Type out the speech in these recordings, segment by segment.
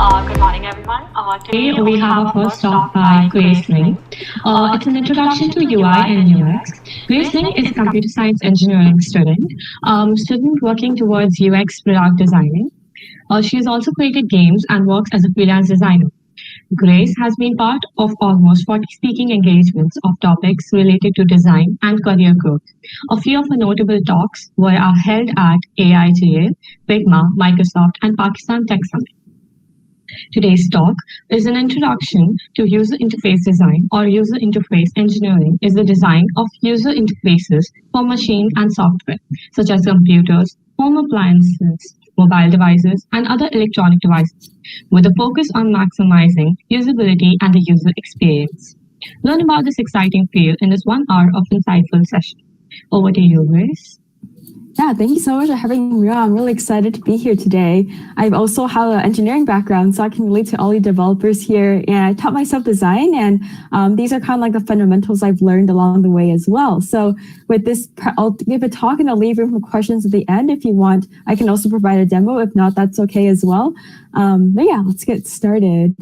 Good morning, everyone. Today we have a first talk by Ling. It's an introduction to UI and UX. Ling is a computer science engineering student working towards UX product designing. She has also created games and works as a freelance designer. Grace has been part of almost 40 speaking engagements of topics related to design and career growth. A few of her notable talks were held at AIGA, Figma, Microsoft, and Pakistan Tech Summit. Today's talk is an introduction to user interface design, or user interface engineering is the design of user interfaces for machine and software, such as computers, home appliances, mobile devices, and other electronic devices, with a focus on maximizing usability and the user experience. Learn about this exciting field in this 1 hour of insightful session. Over to you, Grace. Yeah, thank you so much for having me on. I'm really excited to be here today. I also have an engineering background, so I can relate to all the developers here. And I taught myself design, and these are kind of like the fundamentals I've learned along the way as well. So with this, I'll give a talk and I'll leave room for questions at the end if you want. I can also provide a demo. If not, that's okay as well. But yeah, let's get started.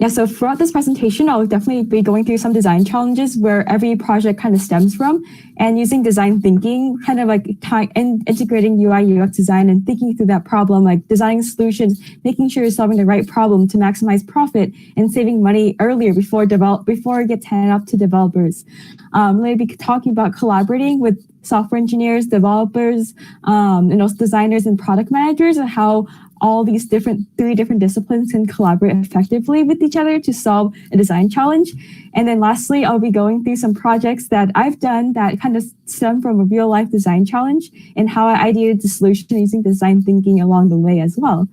Yeah, so throughout this presentation, I'll definitely be going through some design challenges where every project kind of stems from, and using design thinking, kind of like integrating UI UX design and thinking through that problem, like designing solutions, making sure you're solving the right problem to maximize profit and saving money earlier before it gets handed off to developers. I'm going to be talking about collaborating with software engineers, developers, and also designers and product managers, and how all these three different disciplines can collaborate effectively with each other to solve a design challenge. And then lastly, I'll be going through some projects that I've done that kind of stem from a real life design challenge and how I ideated the solution using design thinking along the way as well.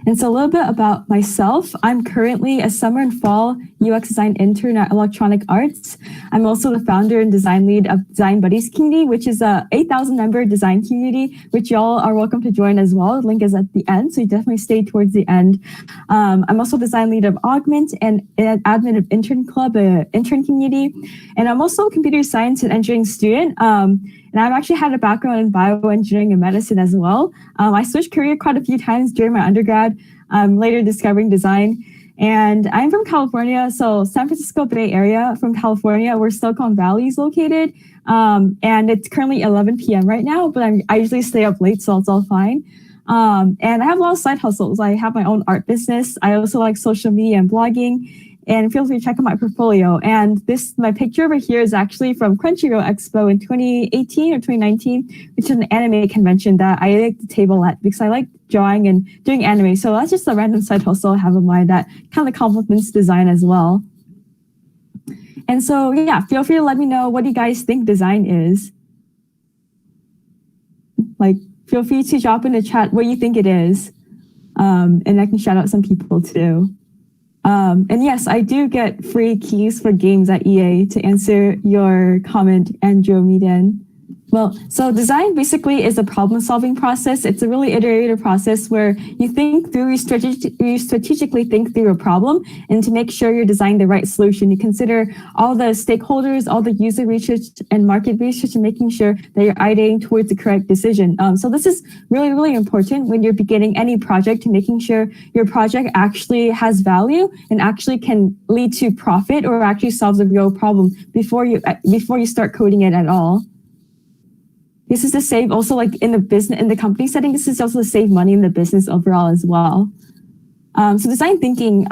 And so a little bit about myself. I'm currently a summer and fall UX design intern at Electronic Arts. I'm also the founder and design lead of Design Buddies community, which is a 8,000 member design community, which y'all are welcome to join as well. The link is at the end, so you definitely stay towards the end. I'm also design lead of Augment and an admin of Intern Club, an intern community. And I'm also a computer science and engineering student. And I've actually had a background in bioengineering and medicine as well. I switched career quite a few times during my undergrad, later discovering design. And I'm from California, so San Francisco Bay Area from California, where Silicon Valley is located. And it's currently 11 p.m. right now, but I usually stay up late, so it's all fine. And I have a lot of side hustles. I have my own art business. I also like social media and blogging. And feel free to check out my portfolio. And my picture over here is actually from Crunchyroll Expo in 2018 or 2019, which is an anime convention that I like to table at because I like drawing and doing anime. So that's just a random side hustle I have in mind that kind of complements design as well. And so, yeah, feel free to let me know what you guys think design is. Like, feel free to drop in the chat what you think it is. And I can shout out some people too. And yes, I do get free keys for games at EA to answer your comment, Andrew Medan. Well, so design basically is a problem-solving process. It's a really iterative process where you strategically think through a problem, and to make sure you're designing the right solution, you consider all the stakeholders, all the user research and market research, and making sure that you're ideating towards the correct decision. So this is really, really important when you're beginning any project, to making sure your project actually has value and actually can lead to profit or actually solves a real problem before you start coding it at all. This is to save also, like in the company setting, this is also to save money in the business overall as well. So design thinking,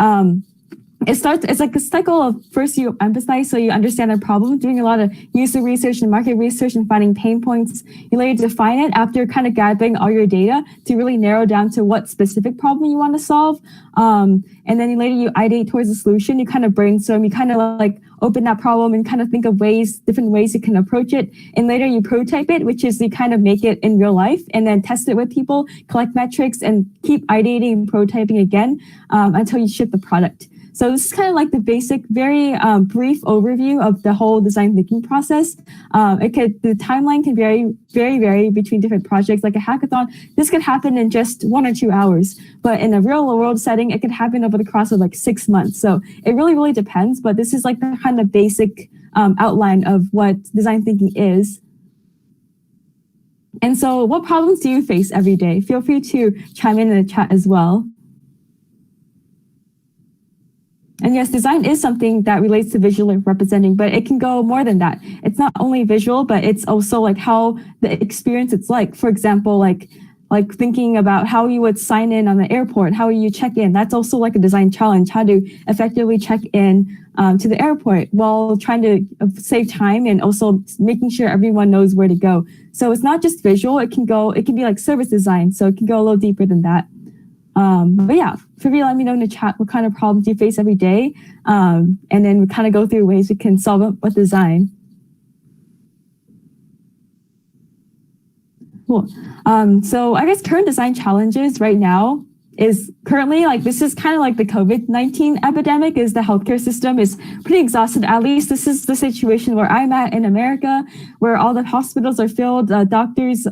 it's like a cycle of first you empathize, so you understand the problem, doing a lot of user research and market research and finding pain points. You later define it after kind of gathering all your data to really narrow down to what specific problem you want to solve. And then you ideate towards a solution. You kind of brainstorm, you kind of like open that problem and kind of think of different ways you can approach it. And later you prototype it, which is you kind of make it in real life and then test it with people, collect metrics, and keep ideating and prototyping again until you ship the product. So this is kind of like the basic, very brief overview of the whole design thinking process. The timeline can vary between different projects. Like a hackathon, this could happen in just 1 or 2 hours, but in a real world setting, it could happen over the course of like 6 months. So it really, really depends, but this is like the kind of basic outline of what design thinking is. And so what problems do you face every day? Feel free to chime in the chat as well. And yes, design is something that relates to visually representing, but it can go more than that. It's not only visual, but it's also like how the experience it's like. For example, like thinking about how you would sign in on the airport, how you check in. That's also like a design challenge, how to effectively check in to the airport while trying to save time and also making sure everyone knows where to go. So it's not just visual, it can be like service design. So it can go a little deeper than that. But yeah, feel free to let me know in the chat what kind of problems you face every day. And then we kind of go through ways we can solve it with design. Cool. So I guess current design challenges right now is currently like, this is kind of like the COVID-19 epidemic, is the healthcare system is pretty exhausted. At least this is the situation where I'm at in America, where all the hospitals are filled. Doctors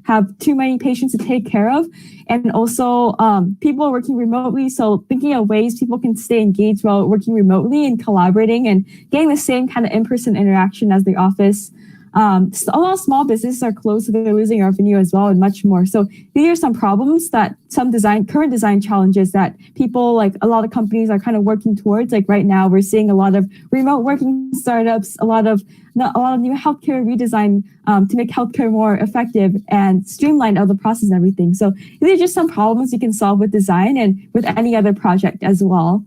have too many patients to take care of. And also people are working remotely. So thinking of ways people can stay engaged while working remotely and collaborating and getting the same kind of in-person interaction as the office. A lot of small businesses are closed, so they're losing revenue as well and much more. So these are some problems that current design challenges that people, like a lot of companies are kind of working towards. Like right now, we're seeing a lot of remote working startups, a lot of new healthcare redesign to make healthcare more effective and streamline all the process and everything. So these are just some problems you can solve with design and with any other project as well.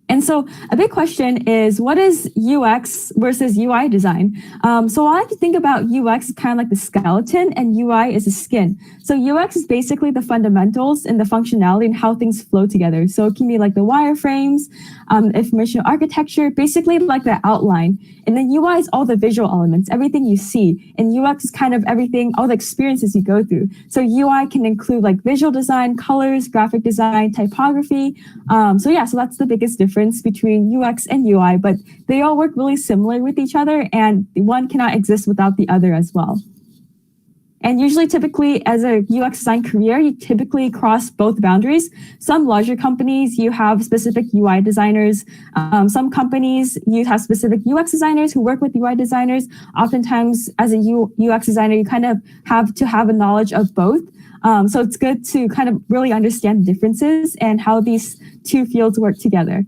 And so a big question is, what is UX versus UI design? So I like to think about UX as kind of like the skeleton and UI is the skin. So UX is basically the fundamentals and the functionality and how things flow together. So it can be like the wireframes, information architecture, basically like the outline. And then UI is all the visual elements, everything you see. And UX is kind of everything, all the experiences you go through. So UI can include like visual design, colors, graphic design, typography. So that's the biggest difference between UX and UI, but they all work really similar with each other and one cannot exist without the other as well. And usually, typically, as a UX design career, you typically cross both boundaries. Some larger companies, you have specific UI designers. Some companies, you have specific UX designers who work with UI designers. Oftentimes, as a UX designer, you kind of have to have a knowledge of both. So it's good to kind of really understand the differences and how these two fields work together.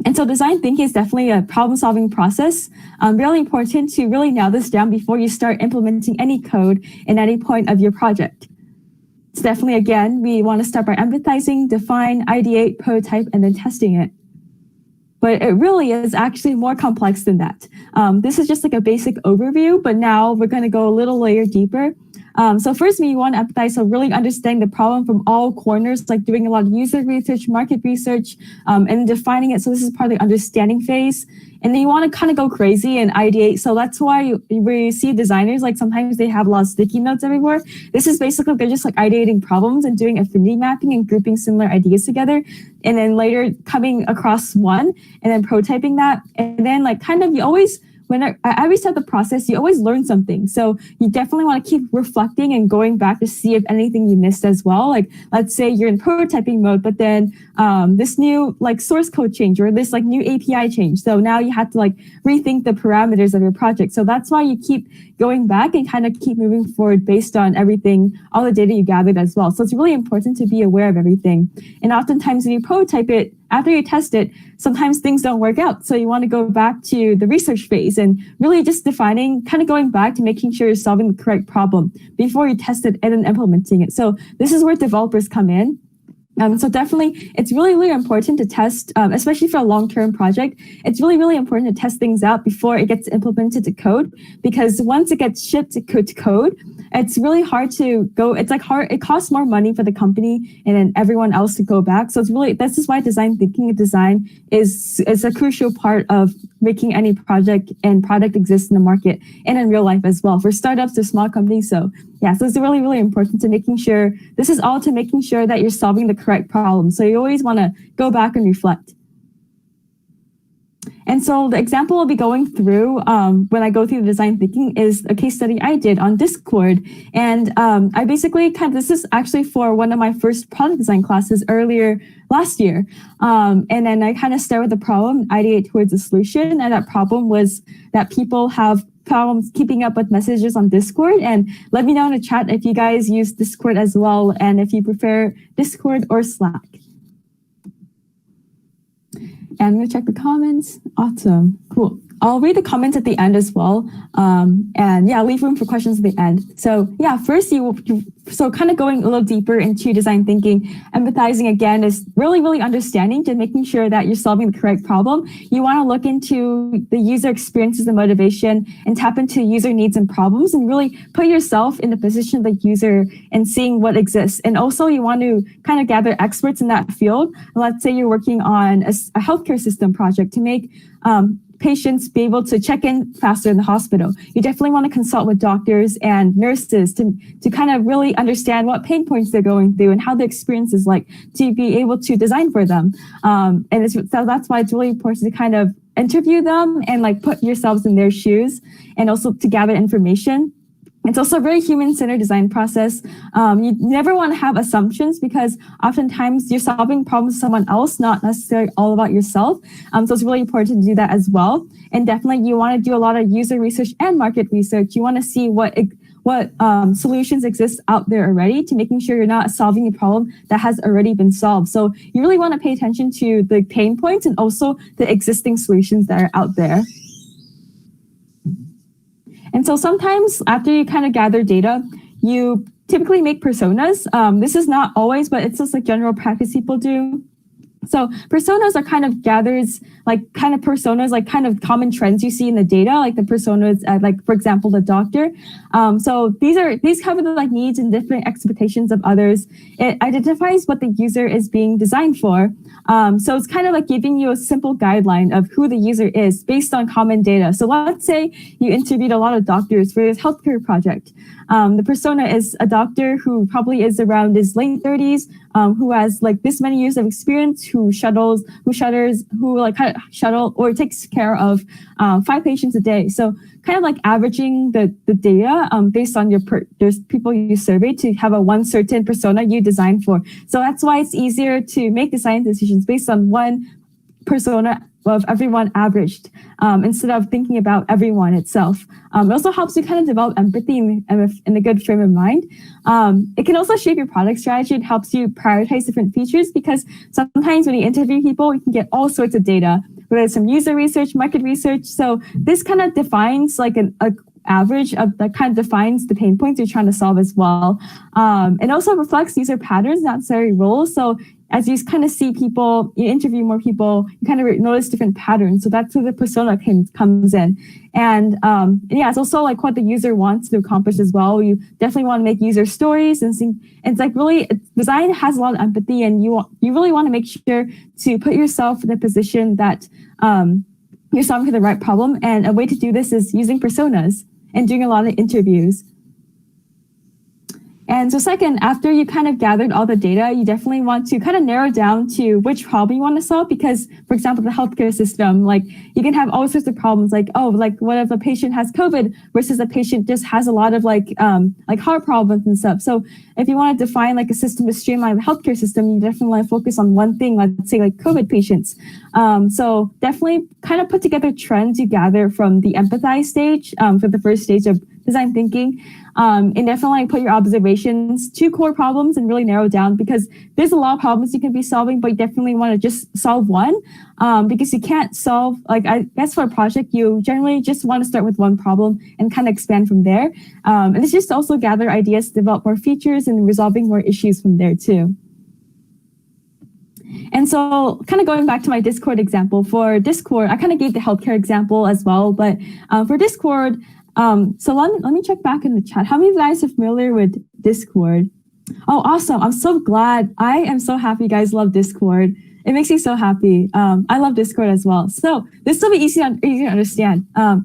And so design thinking is definitely a problem-solving process. Really important to really nail this down before you start implementing any code in any point of your project. It's definitely, again, we want to start by empathizing, define, ideate, prototype, and then testing it. But it really is actually more complex than that. This is just like a basic overview, but now we're going to go a little layer deeper. So first, we want to empathize, so really understanding the problem from all corners, like doing a lot of user research, market research, and defining it. So this is part of the understanding phase. And then you want to kind of go crazy and ideate. So that's why we see designers, like sometimes they have a lot of sticky notes everywhere. This is basically, they're just like ideating problems and doing affinity mapping and grouping similar ideas together. And then later coming across one and then prototyping that. And then like kind of you always, at every step of the process, you always learn something. So you definitely want to keep reflecting and going back to see if anything you missed as well. Like, let's say you're in prototyping mode, but then this new like source code change or this like new API change. So now you have to like rethink the parameters of your project. So that's why you keep going back and kind of keep moving forward based on everything, all the data you gathered as well. So it's really important to be aware of everything. And oftentimes when you prototype it, after you test it, sometimes things don't work out. So you want to go back to the research phase and really just defining, kind of going back to making sure you're solving the correct problem before you test it and then implementing it. So this is where developers come in. So definitely, it's really, really important to test, especially for a long-term project. It's really, really important to test things out before it gets implemented to code, because once it gets shipped to code, it's really hard to go. It's like hard. It costs more money for the company and then everyone else to go back. So it's really, this is why design thinking and design is a crucial part of making any project and product exist in the market and in real life as well, for startups to small companies. So yeah, so it's really, really important to making sure, this is all to making sure that you're solving the correct problem. So you always want to go back and reflect. And so the example I'll be going through when I go through the design thinking is a case study I did on Discord. And I basically this is actually for one of my first product design classes earlier last year. And then I kind of start with the problem, ideate towards a solution. And that problem was that people have problems keeping up with messages on Discord, and let me know in the chat if you guys use Discord as well and if you prefer Discord or Slack. And I'm gonna check the comments. Awesome, cool. I'll read the comments at the end as well. And yeah, leave room for questions at the end. So yeah, first so kind of going a little deeper into design thinking, empathizing again is really understanding to making sure that you're solving the correct problem. You want to look into the user experiences and motivation and tap into user needs and problems and really put yourself in the position of the user and seeing what exists. And also you want to kind of gather experts in that field. Let's say you're working on a healthcare system project to make patients be able to check in faster in the hospital. You definitely want to consult with doctors and nurses to kind of really understand what pain points they're going through and how the experience is like to be able to design for them. So that's why it's really important to kind of interview them and like put yourselves in their shoes and also to gather information. It's also a very human-centered design process. You never want to have assumptions because oftentimes you're solving problems for someone else, not necessarily all about yourself. So it's really important to do that as well. And definitely you want to do a lot of user research and market research. You want to see what solutions exist out there already to making sure you're not solving a problem that has already been solved. So you really want to pay attention to the pain points and also the existing solutions that are out there. And so sometimes after you kind of gather data, you typically make personas. This is not always, but it's just like general practice people do. So personas are kind of personas, like kind of common trends you see in the data, like the personas at like, for example, the doctor. So these cover the like needs and different expectations of others. It identifies what the user is being designed for. So it's kind of like giving you a simple guideline of who the user is based on common data. So let's say you interviewed a lot of doctors for this healthcare project. The persona is a doctor who probably is around his late 30s, who has like this many years of experience, who shuttle or takes care of 5 patients a day. So kind of like averaging the data based on there's people you survey to have one certain persona you design for. So that's why it's easier to make design decisions based on one persona of everyone averaged instead of thinking about everyone itself. It also helps you kind of develop empathy in a good frame of mind. It can also shape your product strategy. It helps you prioritize different features because sometimes when you interview people, you can get all sorts of data, whether it's some user research, market research. So this kind of defines like an average of that kind of defines the pain points you're trying to solve as well. It also reflects user patterns, not necessarily roles. So as you kind of see people, you interview more people, you kind of notice different patterns. So that's where the persona comes in. And yeah, it's also like what the user wants to accomplish as well. You definitely want to make user stories and see. It's like really, design has a lot of empathy, and you really want to make sure to put yourself in a position that you're solving for the right problem. And a way to do this is using personas and doing a lot of interviews. And so second, after you kind of gathered all the data, you definitely want to kind of narrow down to which problem you want to solve. Because, for example, the healthcare system, like you can have all sorts of problems like, oh, like what if a patient has COVID versus a patient just has a lot of like heart problems and stuff. So if you want to define like a system to streamline the healthcare system, you definitely want to focus on one thing, let's say like COVID patients. So definitely kind of put together trends you gather from the empathize stage for the first stage of design thinking. And definitely put your observations to core problems and really narrow down, because there's a lot of problems you can be solving, but you definitely want to just solve one, because you can't solve, like I guess for a project, you generally just want to start with one problem and kind of expand from there. And it's just also gather ideas to develop more features and resolving more issues from there too. And so kind of going back to my Discord example, for Discord, I kind of gave the healthcare example as well, but for Discord, so let me check back in the chat. How many of you guys are familiar with Discord? Oh, awesome. I'm so glad. I am so happy you guys love Discord. It makes me so happy. I love Discord as well. So this will be easy to understand. So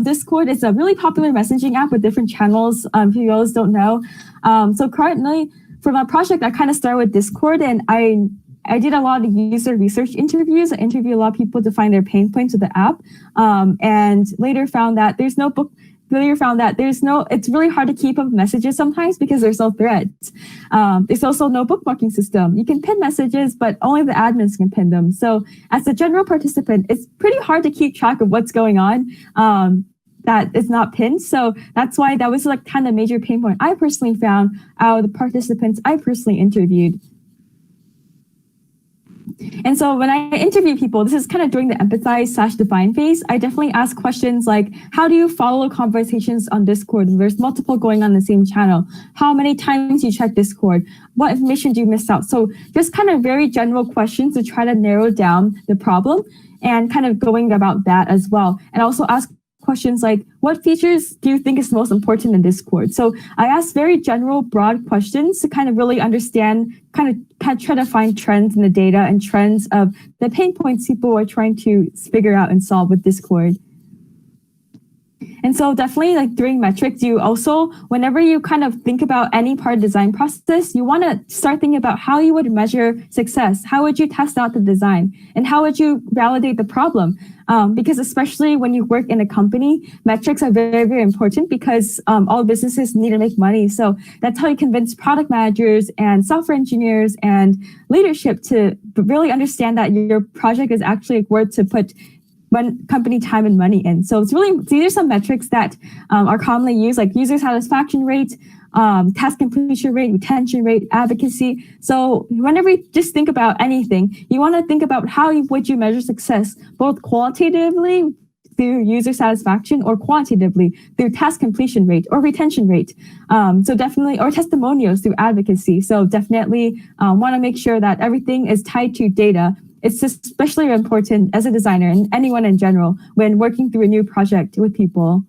Discord is a really popular messaging app with different channels. If you guys don't know. So currently for my project, I kind of started with Discord, and I did a lot of user research interviews. I interviewed a lot of people to find their pain points with the app, and later found that it's really hard to keep up messages sometimes because there's no threads. There's also no bookmarking system. You can pin messages, but only the admins can pin them. So as a general participant, it's pretty hard to keep track of what's going on. that is not pinned. So that's why that was like kind of major pain point I personally found out of the participants I personally interviewed. And so when I interview people, this is kind of during the empathize/define phase, I definitely ask questions like, how do you follow conversations on Discord? There's multiple going on the same channel. How many times you check Discord? What information do you miss out? So just kind of very general questions to try to narrow down the problem and kind of going about that as well. And also ask questions like, what features do you think is most important in Discord? So I asked very general, broad questions to kind of really understand, kind of try to find trends in the data and trends of the pain points people are trying to figure out and solve with Discord. And so definitely like during metrics, you also, whenever you kind of think about any part of the design process, you want to start thinking about how you would measure success. How would you test out the design? And how would you validate the problem? Because especially when you work in a company, metrics are very, very important because all businesses need to make money. So that's how you convince product managers and software engineers and leadership to really understand that your project is actually worth to put company time and money in. So it's really, these are some metrics that are commonly used, like user satisfaction rate, task completion rate, retention rate, advocacy. So whenever you just think about anything, you want to think about how would you measure success, both qualitatively through user satisfaction or quantitatively through task completion rate or retention rate. So definitely, or testimonials through advocacy. So definitely want to make sure that everything is tied to data. It's especially important as a designer and anyone in general when working through a new project with people.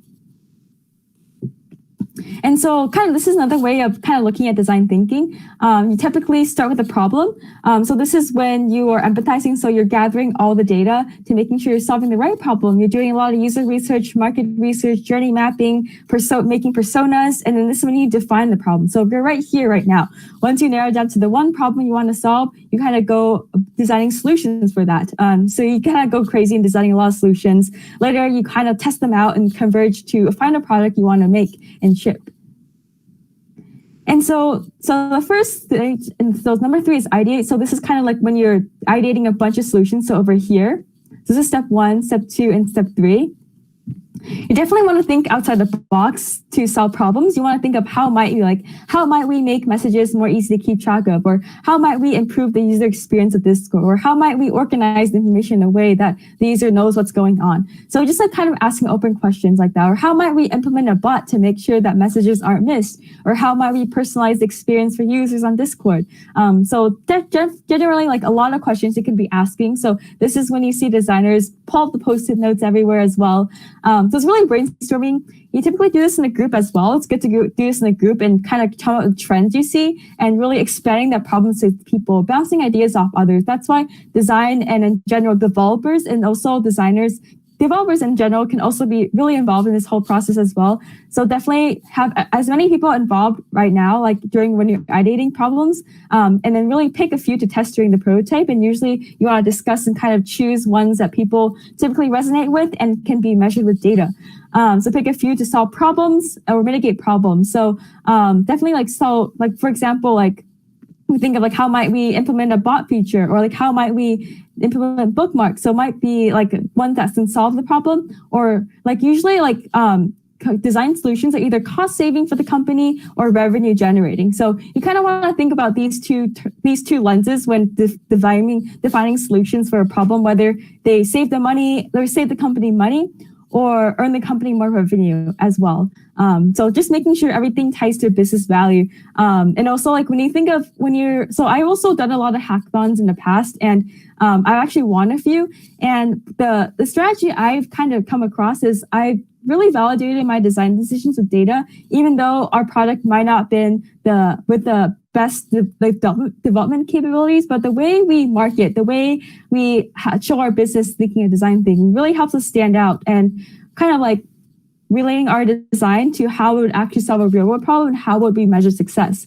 And so kind of this is another way of kind of looking at design thinking. You typically start with a problem. So this is when you are empathizing. So you're gathering all the data to making sure you're solving the right problem. You're doing a lot of user research, market research, journey mapping, making personas. And then this is when you define the problem. So if you're right here, right now, once you narrow down to the one problem you want to solve, you kind of go designing solutions for that. So you kind of go crazy in designing a lot of solutions. Later, you kind of test them out and converge to a final product you want to make and ship. And so the first stage, and so number 3 is ideate. So this is kind of like when you're ideating a bunch of solutions. So over here, this is step 1, step 2, and step 3. You definitely want to think outside the box to solve problems. You want to think of how might we make messages more easy to keep track of, or how might we improve the user experience of Discord, or how might we organize the information in a way that the user knows what's going on. So just like kind of asking open questions like that, or how might we implement a bot to make sure that messages aren't missed, or how might we personalize the experience for users on Discord. So generally like a lot of questions you can be asking. So this is when you see designers pull up the post-it notes everywhere as well. So it's really brainstorming. You typically do this in a group as well. It's good to do this in a group and kind of come up with trends you see and really expanding that problem to people, bouncing ideas off others. That's why design and in general developers and also developers in general can also be really involved in this whole process as well. So definitely have as many people involved right now, like during when you're ideating problems, and then really pick a few to test during the prototype. And usually you want to discuss and kind of choose ones that people typically resonate with and can be measured with data. So pick a few to solve problems or mitigate problems. So definitely like for example, like we think of like how might we implement a bot feature, or like how might we implement bookmarks. So it might be like one that can solve the problem, or like usually like design solutions are either cost saving for the company or revenue generating. So you kind of want to think about these two lenses when defining solutions for a problem, whether they save the money or save the company money or earn the company more revenue as well. So just making sure everything ties to business value. And also like when you think of so I've also done a lot of hackathons in the past, and I've actually won a few. And the strategy I've kind of come across is I've really validated my design decisions with data, even though our product might not have been with the best development capabilities, but the way we market, the way we show our business thinking of design thinking really helps us stand out and kind of like relating our design to how it would actually solve a real world problem and how would we measure success.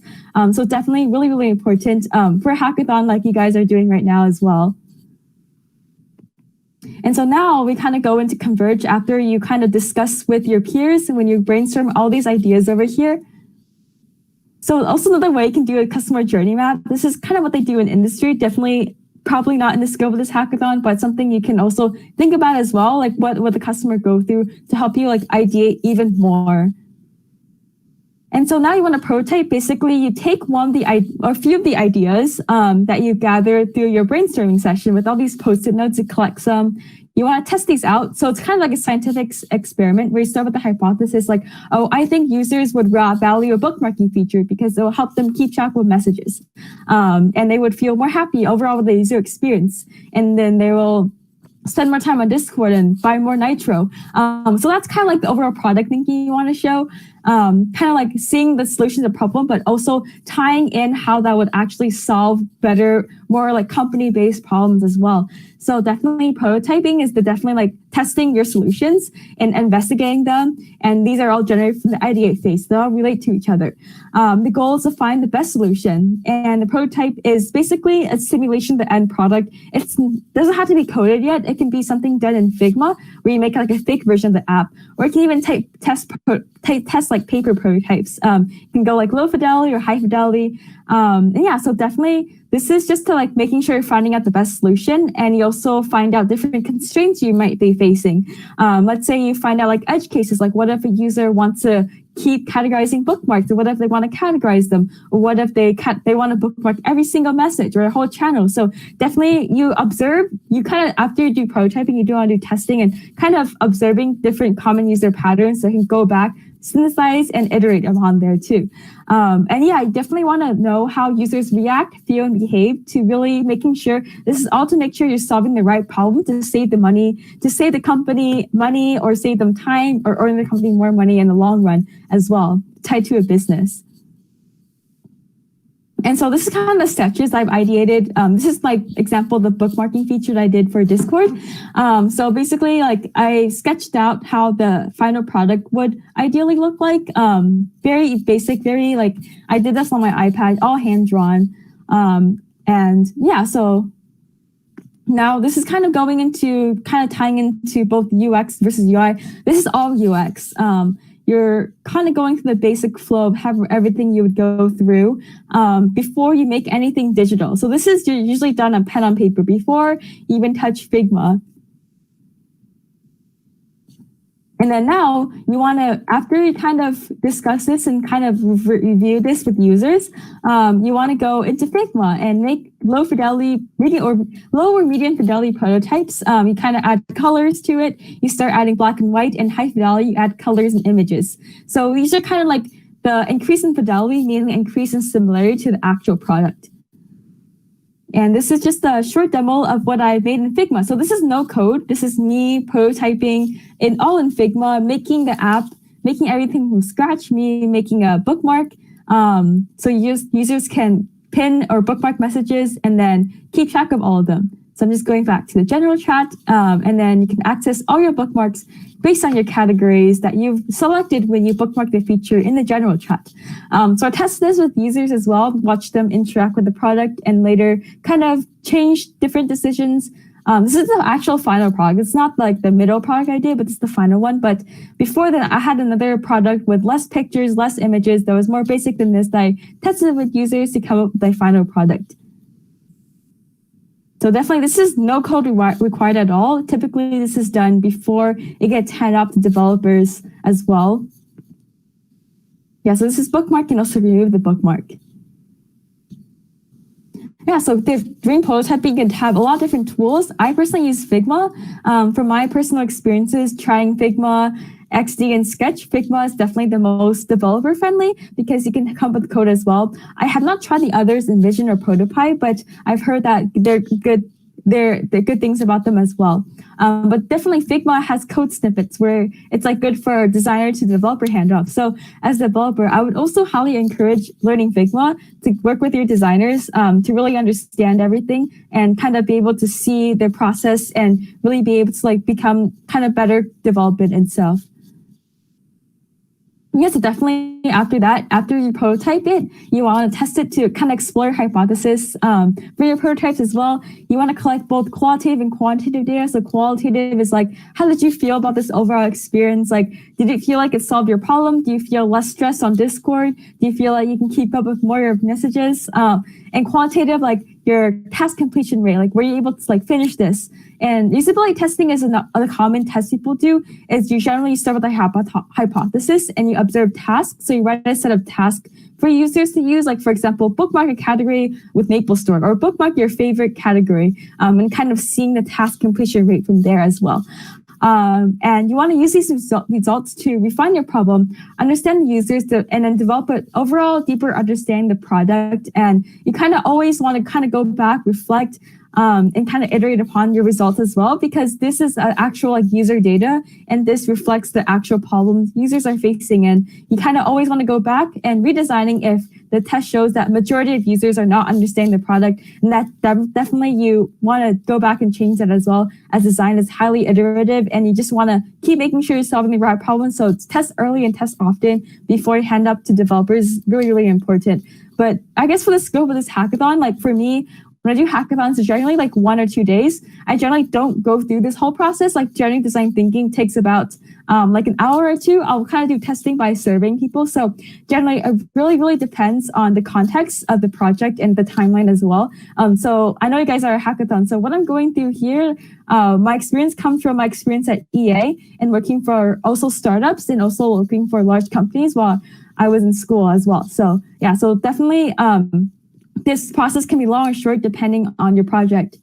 So definitely really, really important for a hackathon like you guys are doing right now as well. And so now we kind of go into Converge after you kind of discuss with your peers and when you brainstorm all these ideas over here. So also another way you can do a customer journey map. This is kind of what they do in industry. Definitely probably not in the scope of this hackathon, but something you can also think about as well, like what would the customer go through to help you like ideate even more. And so now you want to prototype. Basically, you take a few of the ideas that you gathered through your brainstorming session with all these Post-it notes. You collect some. You want to test these out. So it's kind of like a scientific experiment where you start with the hypothesis like, oh, I think users would value a bookmarking feature because it will help them keep track of messages. And they would feel more happy overall with the user experience. And then they will spend more time on Discord and buy more Nitro. So that's kind of like the overall product thinking you want to show. Kind of like seeing the solution to the problem, but also tying in how that would actually solve better, more like company-based problems as well. So definitely prototyping is definitely like testing your solutions and investigating them. And these are all generated from the ideate phase. They all relate to each other. The goal is to find the best solution. And the prototype is basically a simulation of the end product. It doesn't have to be coded yet. It can be something done in Figma where you make like a fake version of the app, or you can even test like paper prototypes. You can go like low fidelity or high fidelity. And yeah, so definitely this is just to like making sure you're finding out the best solution, and you also find out different constraints you might be facing. Let's say you find out like edge cases, like what if a user wants to keep categorizing bookmarks, or what if they want to categorize them, or what if they want to bookmark every single message or a whole channel. So definitely you observe, you kind of, after you do prototyping, you do want to do testing and kind of observing different common user patterns so you can go back, synthesize and iterate upon there too. And yeah, I definitely want to know how users react, feel, and behave to really making sure this is all to make sure you're solving the right problem to save the money, to save the company money or save them time or earn the company more money in the long run as well, tied to a business. And so this is kind of the sketches I've ideated. This is like example of the bookmarking feature that I did for Discord. So basically like I sketched out how the final product would ideally look like. Very basic, very like, I did this on my iPad, all hand drawn. And yeah, so now this is kind of going into, kind of tying into both UX versus UI. This is all UX. You're kind of going through the basic flow of everything you would go through before you make anything digital. So this is usually done on pen on paper before you even touch Figma. And then now you want to, after you kind of discuss this and kind of review this with users, you want to go into Figma and make low fidelity, low or medium fidelity prototypes. You kind of add colors to it. You start adding black and white, and high fidelity, you add colors and images. So these are kind of like the increase in fidelity, meaning increase in similarity to the actual product. And this is just a short demo of what I made in Figma. So this is no code. This is me prototyping all in Figma, making the app, making everything from scratch, me making a bookmark. So users can pin or bookmark messages and then keep track of all of them. So I'm just going back to the general chat, and then you can access all your bookmarks based on your categories that you've selected when you bookmark the feature in the general chat. So I test this with users as well, watch them interact with the product, and later kind of change different decisions. This is the actual final product. It's not like the middle product I did, but it's the final one. But before that, I had another product with less pictures, less images that was more basic than this that I tested with users to come up with the final product. So definitely this is no code required at all. Typically this is done before it gets handed off to developers as well. Yeah, so this is bookmark, and also remove the bookmark. Yeah, so during prototyping, you can have a lot of different tools. I personally use Figma. From my personal experiences trying Figma, XD, and Sketch, Figma is definitely the most developer friendly because you can come up with code as well. I have not tried the others in Vision or Prototype, but I've heard that they're good. They're good things about them as well. But definitely Figma has code snippets where it's like good for designer to developer handoff. So as a developer, I would also highly encourage learning Figma to work with your designers to really understand everything and kind of be able to see their process and really be able to like become kind of better development itself. Yes, so definitely after that, after you prototype it, you want to test it to kind of explore hypothesis. For your prototypes as well, you want to collect both qualitative and quantitative data. So qualitative is like, how did you feel about this overall experience? Like, did it feel like it solved your problem? Do you feel less stress on Discord? Do you feel like you can keep up with more of your messages? And quantitative, like your task completion rate, like were you able to like finish this? And usability testing is another common test people do, is you generally start with a hypothesis and you observe tasks. So you write a set of tasks for users to use, like for example, bookmark a category with MapleStory, or bookmark your favorite category, and kind of seeing the task completion rate from there as well. And you want to use these results to refine your problem, understand the users, and then develop an overall deeper understanding of the product. And you kind of always want to kind of go back, reflect, and kind of iterate upon your results as well, because this is actual like user data, and this reflects the actual problems users are facing. And you kind of always want to go back and redesigning if the test shows that majority of users are not understanding the product, and that definitely you want to go back and change that as well, as design is highly iterative and you just want to keep making sure you're solving the right problem. So it's test early and test often before you hand up to developers is really, really important. But I guess for the scope of this hackathon, like for me, when I do hackathons, it's generally like 1 or 2 days. I generally don't go through this whole process. Like generally design thinking takes about like an hour or two. I'll kind of do testing by surveying people. So generally it really, really depends on the context of the project and the timeline as well. So I know you guys are a hackathon. So what I'm going through here, my experience comes from my experience at EA and working for also startups and also working for large companies while I was in school as well. So yeah, so definitely, this process can be long or short depending on your project.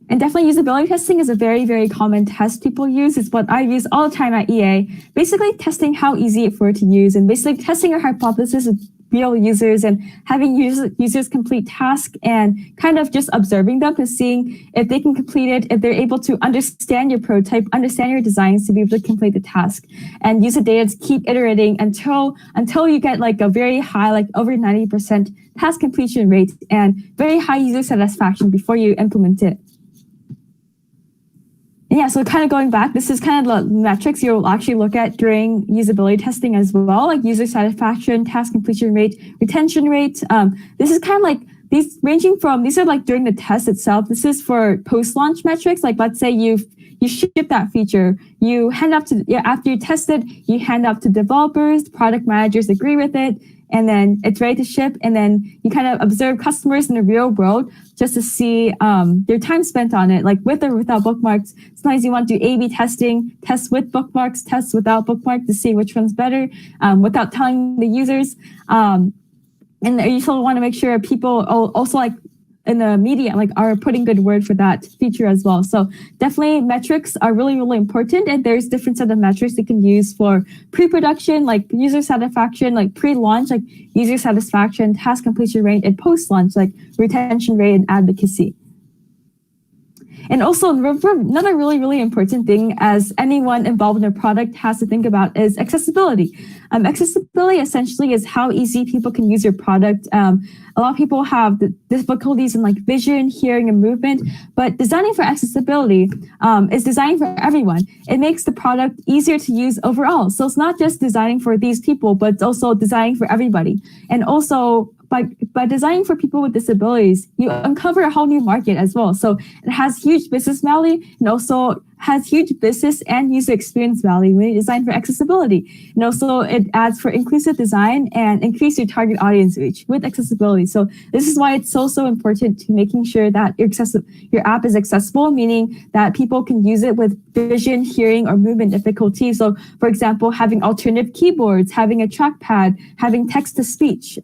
And definitely usability testing is a very, very common test people use. It's what I use all the time at EA. Basically testing how easy it for it to use, and basically testing your hypothesis with real users and having users complete tasks and kind of just observing them to seeing if they can complete it, if they're able to understand your prototype, understand your designs to be able to complete the task, and use the data to keep iterating until you get like a very high, like over 90% task completion rate and very high user satisfaction before you implement it. And yeah, so kind of going back, this is kind of the metrics you'll actually look at during usability testing as well, like user satisfaction, task completion rate, retention rate. This is kind of like these are like during the test itself. This is for post-launch metrics. Like let's say you ship that feature, you hand up to, after you test it, you hand up to developers, product managers agree with it, and then it's ready to ship. And then you kind of observe customers in the real world just to see their time spent on it, like with or without bookmarks. Sometimes you want to do A/B testing, test with bookmarks, test without bookmarks to see which one's better without telling the users. And you also want to make sure people also like in the media like are putting good word for that feature as well. So definitely metrics are really, really important, and there's different set of metrics you can use for pre-production, like user satisfaction, like pre-launch, like user satisfaction, task completion rate, and post-launch, like retention rate and advocacy. And also another really, really important thing as anyone involved in a product has to think about is accessibility. Accessibility essentially is how easy people can use your product. A lot of people have the difficulties in like vision, hearing, and movement, but designing for accessibility is designing for everyone. It makes the product easier to use overall. So it's not just designing for these people, but it's also designing for everybody. And also by designing for people with disabilities, you uncover a whole new market as well. So it has huge business value and also has huge business and user experience value when you design for accessibility. And also it adds for inclusive design and increase your target audience reach with accessibility. So this is why it's so important to making sure that your app is accessible, meaning that people can use it with vision, hearing, or movement difficulties. So for example, having alternative keyboards, having a trackpad, having text to speech,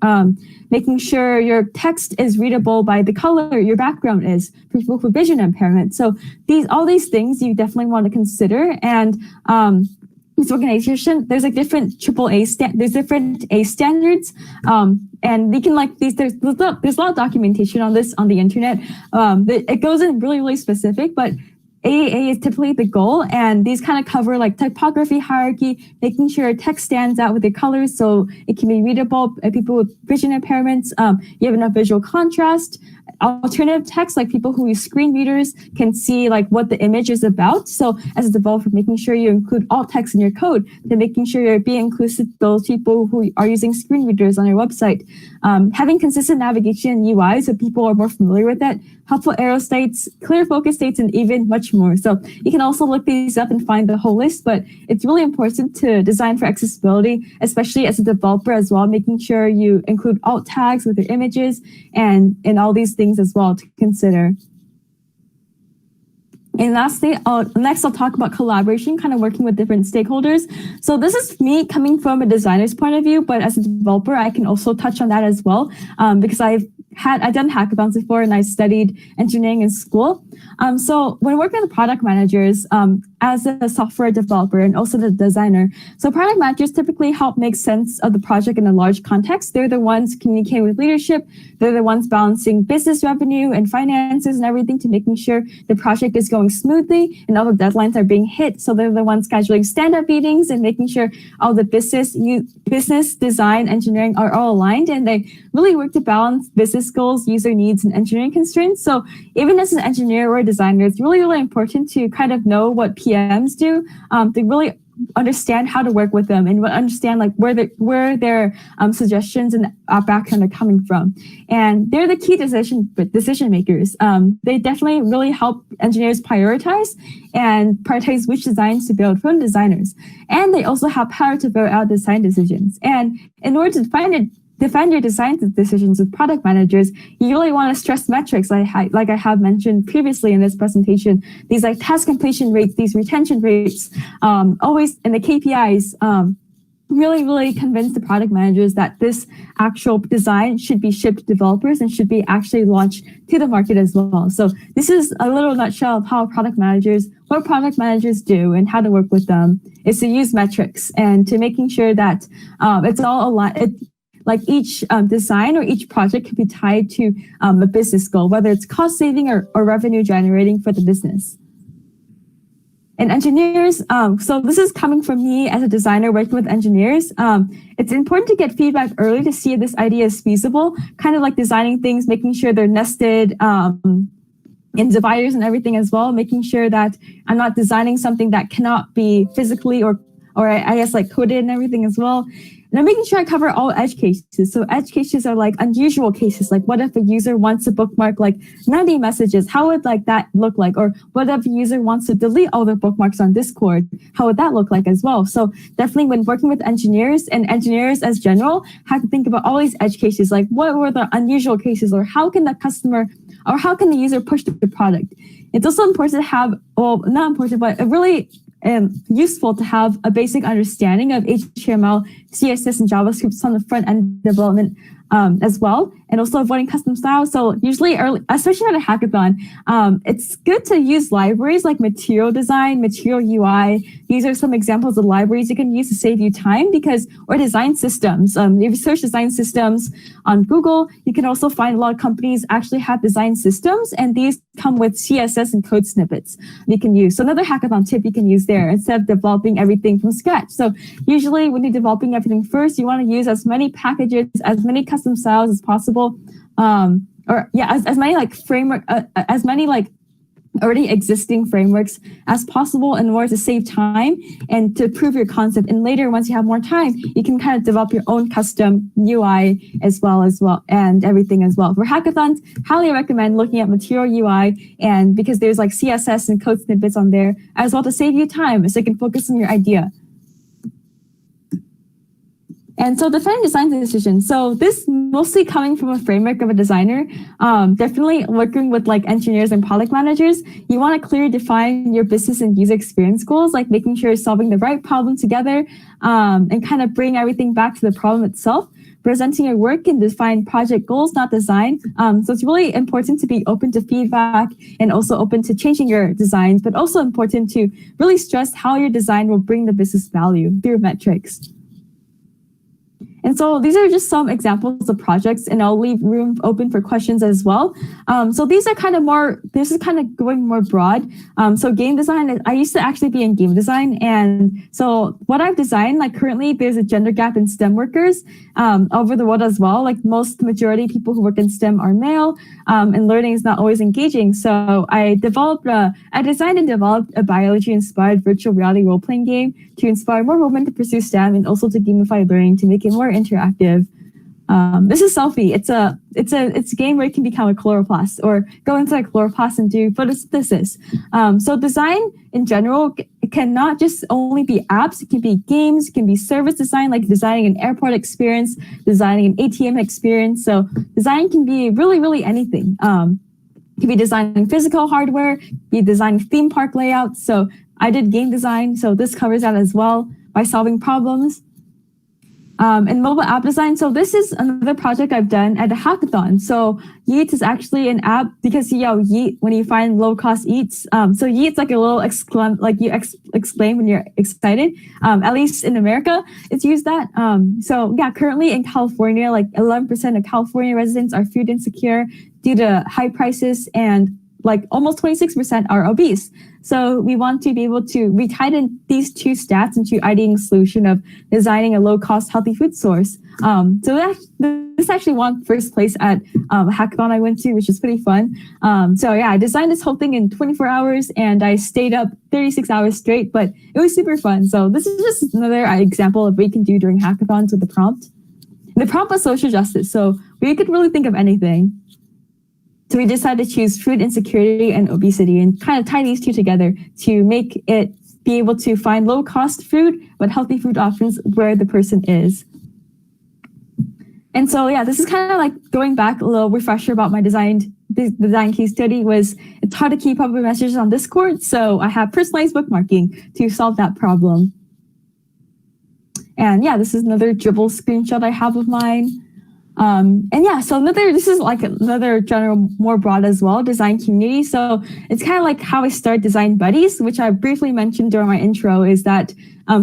making sure your text is readable by the color your background is for people with vision impairment. So all these things you definitely want to consider. And this organization, there's like different there's different A standards. And we can like there's a lot of documentation on this on the internet. It goes in really, really specific, but AAA is typically the goal, and these kind of cover like typography hierarchy, making sure text stands out with the colors so it can be readable. People with vision impairments, you have enough visual contrast. Alternative text, like people who use screen readers, can see like what the image is about. So as a developer, making sure you include alt text in your code, then making sure you're being inclusive to those people who are using screen readers on your website. Having consistent navigation in UI so people are more familiar with that, helpful arrow states, clear focus states, and even much more. So you can also look these up and find the whole list, but it's really important to design for accessibility, especially as a developer as well, making sure you include alt tags with your images and all these things as well to consider. And lastly, next I'll talk about collaboration, kind of working with different stakeholders. So this is me coming from a designer's point of view, but as a developer, I can also touch on that as well, because I've done hackathons before and I studied engineering in school. So when working with product managers, as a software developer and also the designer, so product managers typically help make sense of the project in a large context. They're the ones communicating with leadership. They're the ones balancing business revenue and finances and everything to making sure the project is going smoothly and all the deadlines are being hit. So they're the ones scheduling stand-up meetings and making sure all the business, design, engineering are all aligned, and they really work to balance business goals, user needs, and engineering constraints. So even as an engineer or a designer, it's really, really important to kind of know what PMs do, to really understand how to work with them and understand like where their suggestions and background are coming from. And they're the key decision makers. They definitely really help engineers prioritize which designs to build from designers. And they also have power to vote out design decisions. And in order to defend your design decisions with product managers, you really want to stress metrics like I have mentioned previously in this presentation. These like task completion rates, these retention rates, always in the KPIs, really, really convince the product managers that this actual design should be shipped to developers and should be actually launched to the market as well. So this is a little nutshell of what product managers do and how to work with them, is to use metrics and to making sure that it's all aligned. Like each design or each project could be tied to a business goal, whether it's cost saving or revenue generating for the business. And engineers, so this is coming from me as a designer working with engineers. It's important to get feedback early to see if this idea is feasible, kind of like designing things, making sure they're nested in dividers and everything as well, making sure that I'm not designing something that cannot be physically or I guess like coded and everything as well. And I'm making sure I cover all edge cases. So edge cases are like unusual cases. Like what if a user wants to bookmark like 90 messages? How would like that look like? Or what if a user wants to delete all their bookmarks on Discord? How would that look like as well? So definitely when working with engineers and engineers as general, have to think about all these edge cases. Like what were the unusual cases, or how can the customer or how can the user push the product? It's also important to have, well, not important, but really useful to have a basic understanding of HTML, CSS, and JavaScript on the front end development as well, and also avoiding custom styles. So usually early, especially at a hackathon, it's good to use libraries like Material Design, Material UI. These are some examples of libraries you can use to save you time or design systems. If you search design systems on Google, you can also find a lot of companies actually have design systems, and these come with CSS and code snippets you can use. So another hackathon tip you can use there instead of developing everything from scratch. So usually when you're developing everything first, you want to use as many packages, as many custom styles as possible, as many like framework, as many like already existing frameworks as possible in order to save time and to prove your concept. And later, once you have more time, you can kind of develop your own custom UI as well and everything as well. For hackathons, highly recommend looking at Material UI, and because there's like CSS and code snippets on there as well to save you time so you can focus on your idea. And so defining design decisions. So this mostly coming from a framework of a designer, definitely working with like engineers and product managers. You want to clearly define your business and user experience goals, like making sure you're solving the right problem together, and kind of bring everything back to the problem itself. Presenting your work and define project goals, not design. So it's really important to be open to feedback and also open to changing your designs, but also important to really stress how your design will bring the business value through metrics. And so these are just some examples of projects, and I'll leave room open for questions as well. So these are kind of this is kind of going more broad. So game design, I used to actually be in game design. And so what I've designed, like currently there's a gender gap in STEM workers over the world as well. Like majority of people who work in STEM are male, and learning is not always engaging. So I designed and developed a biology-inspired virtual reality role-playing game to inspire more women to pursue STEM and also to gamify learning to make it more interactive. This is Selfie. It's a game where you can become a chloroplast or go into a chloroplast and do photosynthesis. So design in general, it cannot just only be apps. It can be games. It can be service design, like designing an airport experience, designing an ATM experience. So design can be really anything. It can be designing physical hardware, be designing theme park layouts. So I did game design, so this covers that as well by solving problems. And mobile app design. So this is another project I've done at a hackathon. So Yeats is actually an app because Yeet, when you find low cost eats. So Yeet's like a little exclaim when you're excited. At least in America, it's used that. So yeah, currently in California, like 11% of California residents are food insecure due to high prices, and like almost 26% are obese. So we want to be able to retighten these two stats into ideating a solution of designing a low-cost healthy food source. So this actually won first place at a hackathon I went to, which is pretty fun. So yeah, I designed this whole thing in 24 hours and I stayed up 36 hours straight, but it was super fun. So this is just another example of what you can do during hackathons with the prompt. And the prompt was social justice, so we could really think of anything. So we decided to choose food insecurity and obesity and kind of tie these two together to make it be able to find low cost food, but healthy food options where the person is. And so, yeah, this is kind of like going back, a little refresher about my design case study was it's hard to keep up with messages on Discord. So I have personalized bookmarking to solve that problem. And yeah, this is another dribble screenshot I have of mine. And yeah, so this is like another general, more broad as well, design community. So it's kind of like how I started Design Buddies, which I briefly mentioned during my intro, is that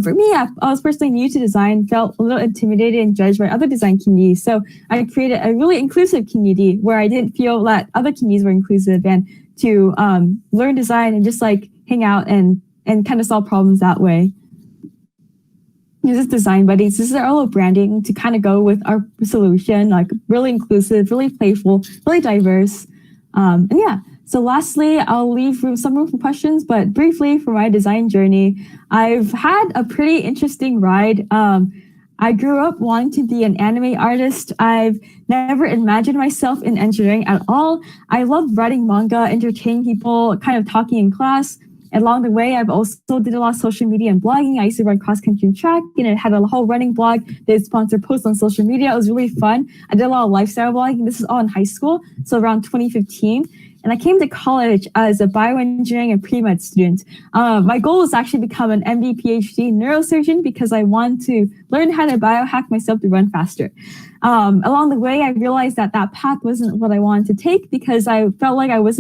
for me, I was personally new to design, felt a little intimidated and judged by other design communities. So I created a really inclusive community where I didn't feel that other communities were inclusive, and to learn design and just like hang out and kind of solve problems that way. This is Design Buddies. This is our little branding to kind of go with our solution, like really inclusive, really playful, really diverse. And yeah, so lastly, I'll leave some room for questions, but briefly for my design journey, I've had a pretty interesting ride. I grew up wanting to be an anime artist. I've never imagined myself in engineering at all. I love writing manga, entertaining people, kind of talking in class. Along the way, I've also did a lot of social media and blogging. I used to run cross-country and track, and it had a whole running blog. They sponsor posts on social media. It was really fun. I did a lot of lifestyle blogging. This is all in high school, so around 2015. And I came to college as a bioengineering and pre-med student. My goal was actually to become an MD, PhD neurosurgeon because I want to learn how to biohack myself to run faster. Along the way, I realized that path wasn't what I wanted to take because I felt like I was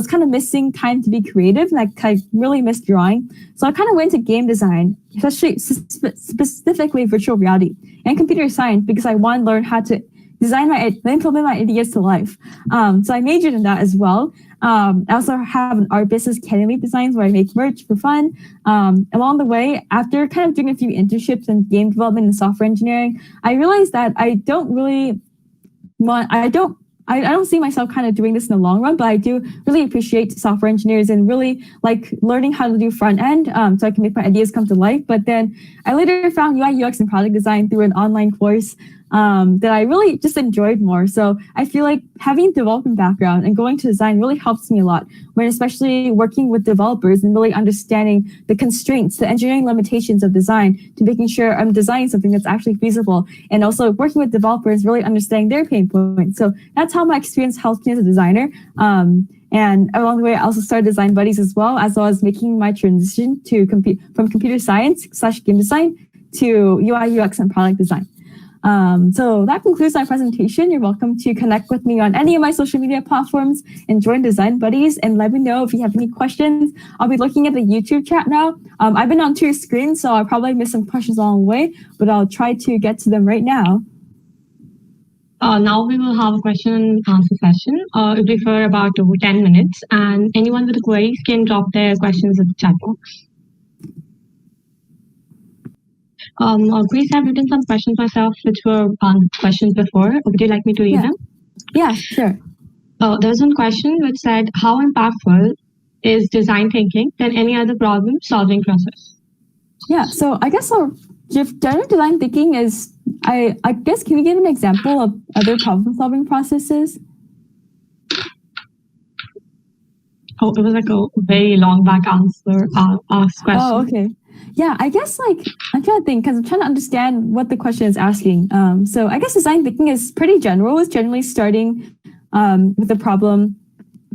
kind of missing time to be creative, and I really missed drawing. So I kind of went to game design, especially specifically virtual reality and computer science, because I want to learn how to implement my ideas to life. So I majored in that as well. I also have an art business, Candy Designs, where I make merch for fun. Along the way, after kind of doing a few internships in game development and software engineering, I realized that I don't see myself kind of doing this in the long run, but I do really appreciate software engineers and really like learning how to do front end so I can make my ideas come to life. But then I later found UI, UX, and product design through an online course that I really just enjoyed more. So I feel like having a development background and going to design really helps me a lot, when especially working with developers and really understanding the constraints, the engineering limitations of design, to making sure I'm designing something that's actually feasible, and also working with developers, really understanding their pain points. So that's how my experience helped me as a designer. And along the way, I also started Design Buddies as well as making my transition to from computer science / game design to UI, UX, and product design. So that concludes my presentation. You're welcome to connect with me on any of my social media platforms and join Design Buddies, and let me know if you have any questions. I'll be looking at the YouTube chat now. I've been on 2 screens, so I'll probably miss some questions along the way, but I'll try to get to them right now. Now we will have a question and answer session. It will be for about 10 minutes, and anyone with queries can drop their questions in the chat box. Grace, I've written some questions myself, which were questions before. Would you like me to read them? Yeah, sure. There's one question which said, how impactful is design thinking than any other problem-solving process? Yeah, so I guess general design thinking is, I guess, can we give an example of other problem-solving processes? Oh, it was like a very long back answer, asked question. Oh, okay. Yeah, I guess I'm trying to think because I'm trying to understand what the question is asking. So I guess design thinking is pretty general. It's generally starting with the problem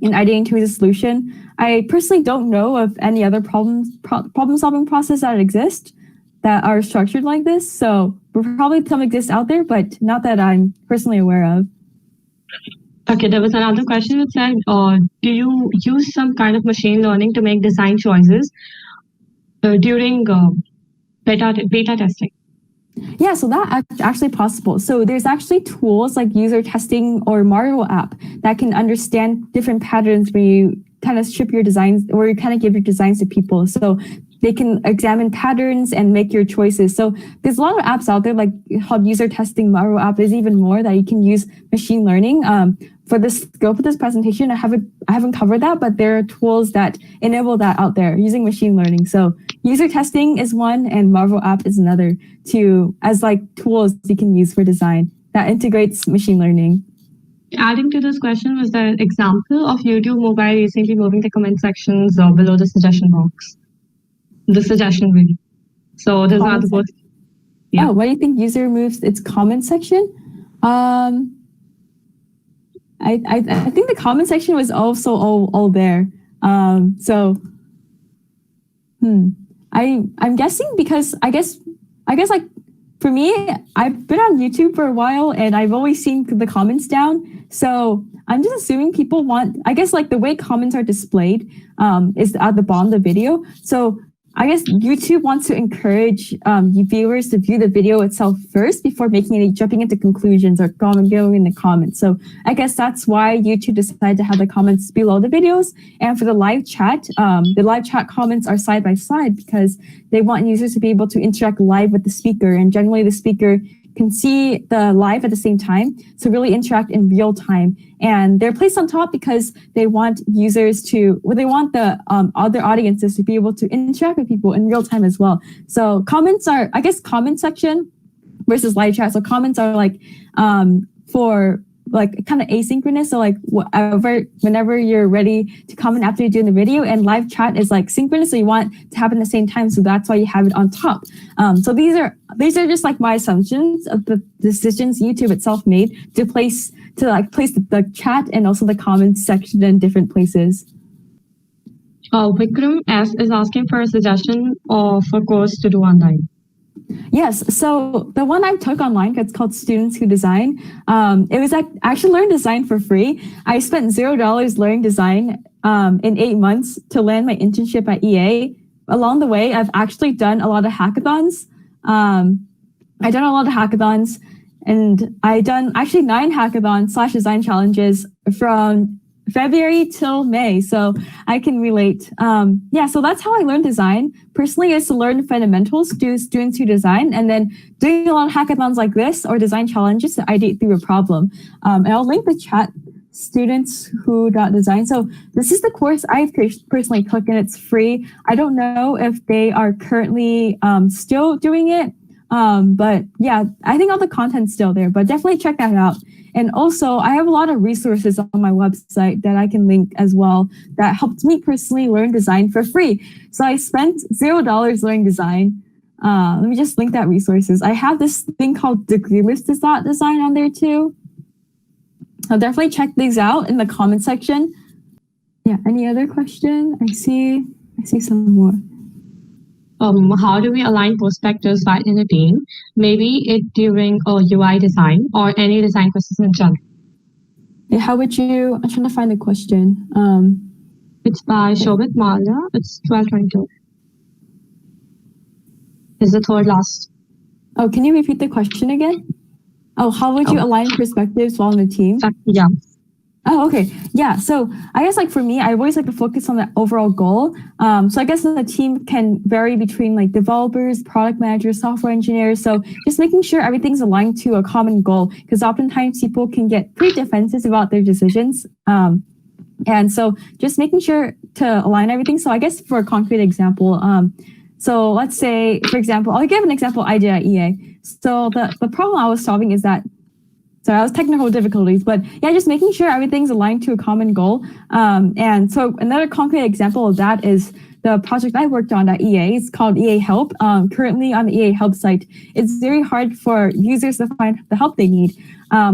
and ideating to a solution. I personally don't know of any other problem-solving process that exist that are structured like this. So probably some exist out there, but not that I'm personally aware of. Okay, there was another question that said, do you use some kind of machine learning to make design choices during beta testing? Yeah, so that's actually possible. So there's actually tools like user testing or Marvel app that can understand different patterns where you kind of strip your designs or you kind of give your designs to people. So they can examine patterns and make your choices. So there's a lot of apps out there like called user testing, Marvel app. There's even more that you can use machine learning. For the scope of this presentation, I haven't covered that, but there are tools that enable that out there using machine learning. So user testing is one and Marvel app is another as like tools you can use for design that integrates machine learning. Adding to this question was the example of YouTube Mobile recently moving the comment sections below the suggestion box, the suggestion video. So there's another post. Yeah. Oh, why do you think user moves its comment section? I think the comment section was also all there. I'm guessing because I guess like for me, I've been on YouTube for a while and I've always seen the comments down. So I'm just assuming people want, I guess like the way comments are displayed is at the bottom of the video. So I guess YouTube wants to encourage viewers to view the video itself first before jumping into conclusions or going in the comments. So I guess that's why YouTube decided to have the comments below the videos. And for the live chat comments are side by side because they want users to be able to interact live with the speaker. And generally the speaker can see the live at the same time, so really interact in real time. And they're placed on top because they want the other audiences to be able to interact with people in real time as well. So comments are, I guess, comment section versus live chat. So comments are like for like kind of asynchronous. So like whenever you're ready to comment after you're doing the video, and live chat is like synchronous. So you want to happen at the same time. So that's why you have it on top. So these are just like my assumptions of the decisions YouTube itself made to place the chat and also the comments section in different places. Vikram S is asking for a suggestion of a course to do online. Yes, so the one I took online, it's called Students Who Design. It was actually learned design for free. I spent $0 learning design in 8 months to land my internship at EA. Along the way, I've actually done a lot of hackathons. I've done a lot of hackathons, and I've done actually 9 hackathons / design challenges from February till May, so I can relate. So that's how I learned design. Personally, is to learn fundamentals, do Students Who Design, and then doing a lot of hackathons like this or design challenges to ideate through a problem. And I'll link the chat, studentswho.design. So this is the course I've personally took, and it's free. I don't know if they are currently still doing it, but yeah, I think all the content's still there, but definitely check that out. And also, I have a lot of resources on my website that I can link as well that helped me personally learn design for free. So I spent $0 learning design. Let me just link that resources. I have this thing called degreeless design on there too. I'll definitely check these out in the comment section. Yeah, any other question? I see some more. how do we align perspectives while in a team? Maybe it during a UI design or any design process in general. How would you? I'm trying to find the question. It's by Shobit Malya. It's 1222. Is the third last. Oh, can you repeat the question again? Oh, how would you align perspectives while in a team? Yeah. Oh, okay. Yeah. So I guess like for me, I always like to focus on the overall goal. So I guess the team can vary between like developers, product managers, software engineers. So just making sure everything's aligned to a common goal, because oftentimes people can get pretty defensive about their decisions. And so just making sure to align everything. So I guess for a concrete example, so let's say, for example, I'll give an example, Ideate. So the problem I was solving is that, so I was technical difficulties, but yeah, just making sure everything's aligned to a common goal. And so another concrete example of that is the project I worked on at EA. It's called EA Help. Currently on the EA Help site, it's very hard for users to find the help they need.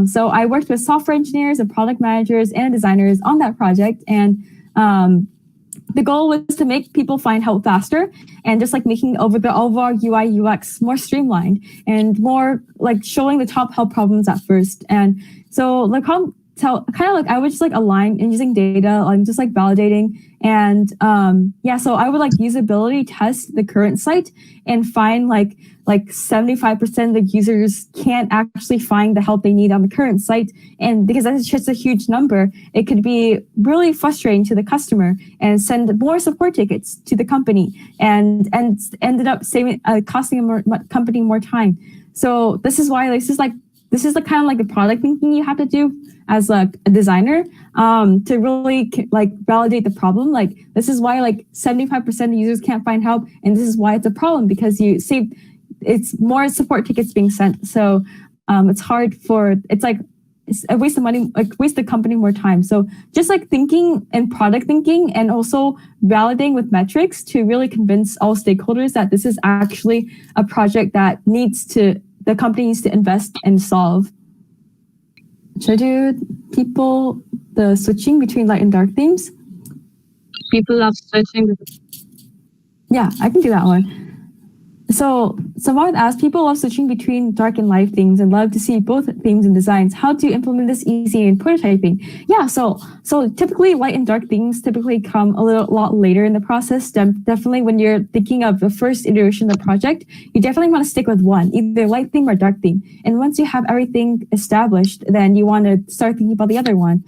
So I worked with software engineers and product managers and designers on that project. And the goal was to make people find help faster and just like making the overall UI UX more streamlined and more like showing the top help problems at first. And so like kind of like I would just like align and using data, I'm just like validating. And yeah, so I would like usability test the current site and find like 75% of the users can't actually find the help they need on the current site. And because that's just a huge number, it could be really frustrating to the customer and send more support tickets to the company and ended up saving, costing a company more time. So this is why this is the kind of like the product thinking you have to do as like a designer to really like validate the problem. Like this is why like 75% of users can't find help, and this is why it's a problem, because you save, it's more support tickets being sent. So it's hard for, it's like it's a waste of money, like waste the company more time. So just like thinking and product thinking and also validating with metrics to really convince all stakeholders that this is actually a project that the company needs to invest and solve. Should I do the switching between light and dark themes? People love switching. Yeah, I can do that one. So someone asked, people love switching between dark and light themes and love to see both themes and designs. How do you implement this easy in prototyping? Yeah, so typically light and dark themes typically come a lot later in the process. Definitely when you're thinking of the first iteration of the project, you definitely want to stick with one, either light theme or dark theme. And once you have everything established, then you want to start thinking about the other one.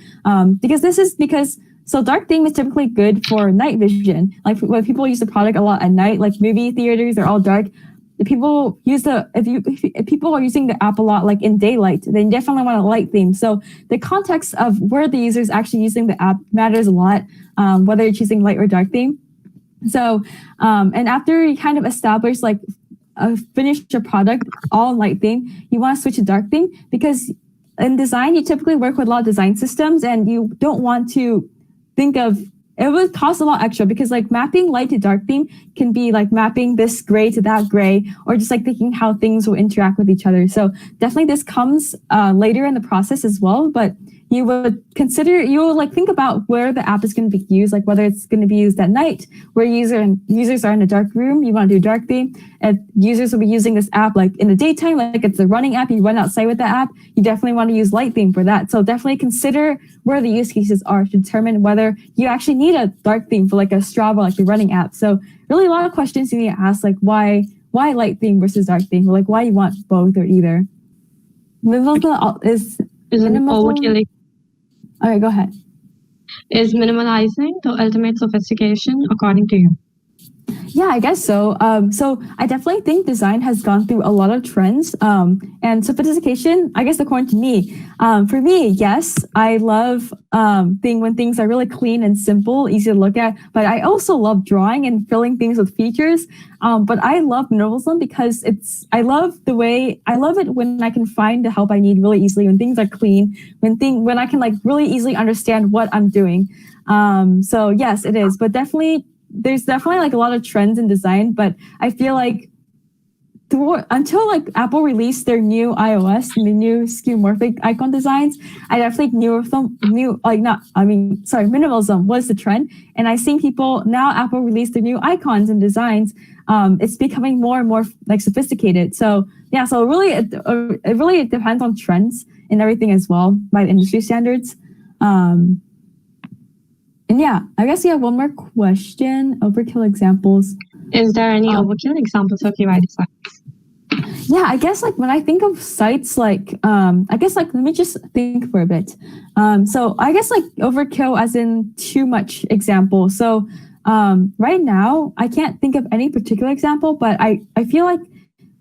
So dark theme is typically good for night vision. Like when people use the product a lot at night, like movie theaters are all dark. If people are using the app a lot, like in daylight, they definitely want a light theme. So the context of where the user is actually using the app matters a lot, whether you're choosing light or dark theme. So, and after you kind of establish like finish your product all light theme, you want to switch to dark theme, because in design, you typically work with a lot of design systems and you don't want to think of, it would cost a lot extra, because like mapping light to dark theme can be like mapping this gray to that gray, or just like thinking how things will interact with each other. So definitely this comes later in the process as well, but you will think about where the app is going to be used, like whether it's going to be used at night, where users are in a dark room, you want to do dark theme. And users will be using this app like in the daytime, like it's a running app, you run outside with the app, you definitely want to use light theme for that. So definitely consider where the use cases are to determine whether you actually need a dark theme for like a Strava, like a running app. So really a lot of questions you need to ask, like why light theme versus dark theme, or like why you want both or either. Minimalism is minimalism. All right, go ahead. Is minimalizing the ultimate sophistication according to you? Yeah, I guess so. So I definitely think design has gone through a lot of trends. And sophistication, I guess according to me, for me, yes, I love when things are really clean and simple, easy to look at. But I also love drawing and filling things with features. But I love minimalism because I love it when I can find the help I need really easily, when things are clean, when I can like really easily understand what I'm doing. So yes, it is. But there's definitely like a lot of trends in design, but I feel like until like Apple released their new iOS and the new skeuomorphic icon designs, I definitely minimalism was the trend. And I seen people now Apple released their new icons and designs. It's becoming more and more like sophisticated. So yeah, so really it really depends on trends and everything as well by industry standards. And yeah, I guess we have one more question. Overkill examples. Is there any overkill examples of UI designs? Yeah, I guess like when I think of sites, like let me just think for a bit. So I guess like overkill as in too much example. So right now I can't think of any particular example, but I feel like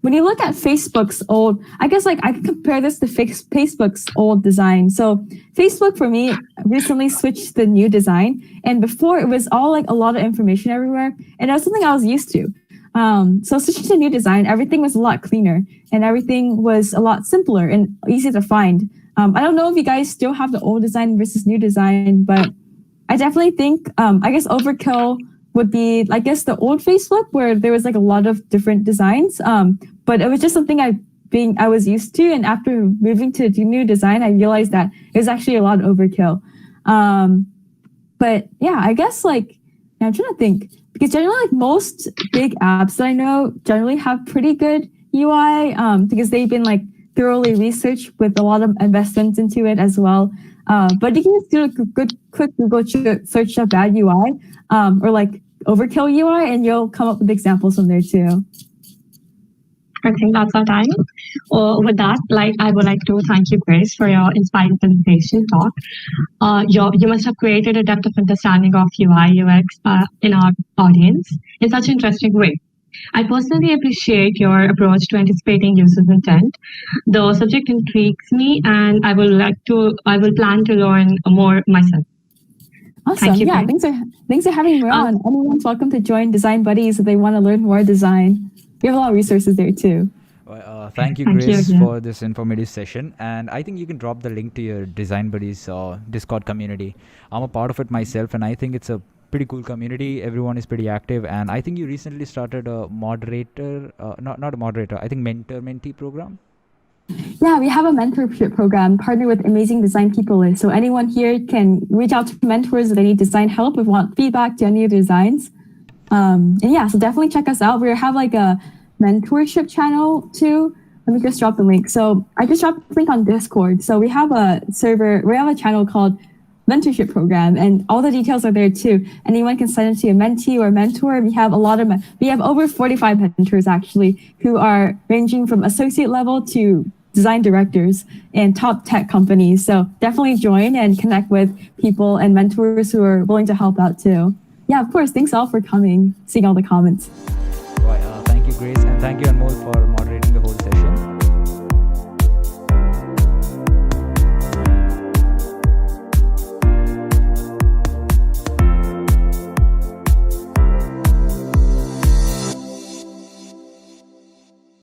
when you look at Facebook's old, I guess like I can compare this to Facebook's old design. So Facebook for me recently switched to the new design, and before it was all like a lot of information everywhere, and that was something I was used to. So switching to new design, everything was a lot cleaner and everything was a lot simpler and easier to find. I don't know if you guys still have the old design versus new design, but I definitely think, I guess overkill would be, I guess the old Facebook where there was like a lot of different designs. But it was just something I was used to. And after moving to the new design, I realized that it was actually a lot of overkill. But yeah, I guess like, I'm trying to think. Because generally, like most big apps that I know generally have pretty good UI because they've been like thoroughly researched with a lot of investments into it as well. But you can just do a quick Google search of bad UI or like overkill UI, and you'll come up with examples from there too. I think that's our time. With that, I would like to thank you, Grace, for your inspiring presentation talk. You must have created a depth of understanding of UI, UX in our audience in such an interesting way. I personally appreciate your approach to anticipating users' intent. The subject intrigues me, and I will plan to learn more myself. Awesome. Thank you, yeah, Grace. thanks for having me on. Anyone's welcome to join Design Buddies if they want to learn more design. We have a lot of resources there too. Thank you, Grace, for this informative session. And I think you can drop the link to your Design Buddies Discord community. I'm a part of it myself, and I think it's a pretty cool community. Everyone is pretty active. And I think you recently started a moderator, not a moderator, I think mentor-mentee program. Yeah, we have a mentorship program partnered with amazing design people. So anyone here can reach out to mentors if they need design help, if want feedback to any of the designs. And yeah, so definitely check us out. We have like a mentorship channel too. Let me just drop the link. So I just dropped the link on Discord. So we have a channel called Mentorship Program, and all the details are there too. Anyone can sign up to a mentee or mentor. We have over 45 mentors actually, who are ranging from associate level to design directors and top tech companies. So definitely join and connect with people and mentors who are willing to help out too. Yeah, of course. Thanks all for coming, seeing all the comments. Thank you, Grace, and thank you, Anmol, for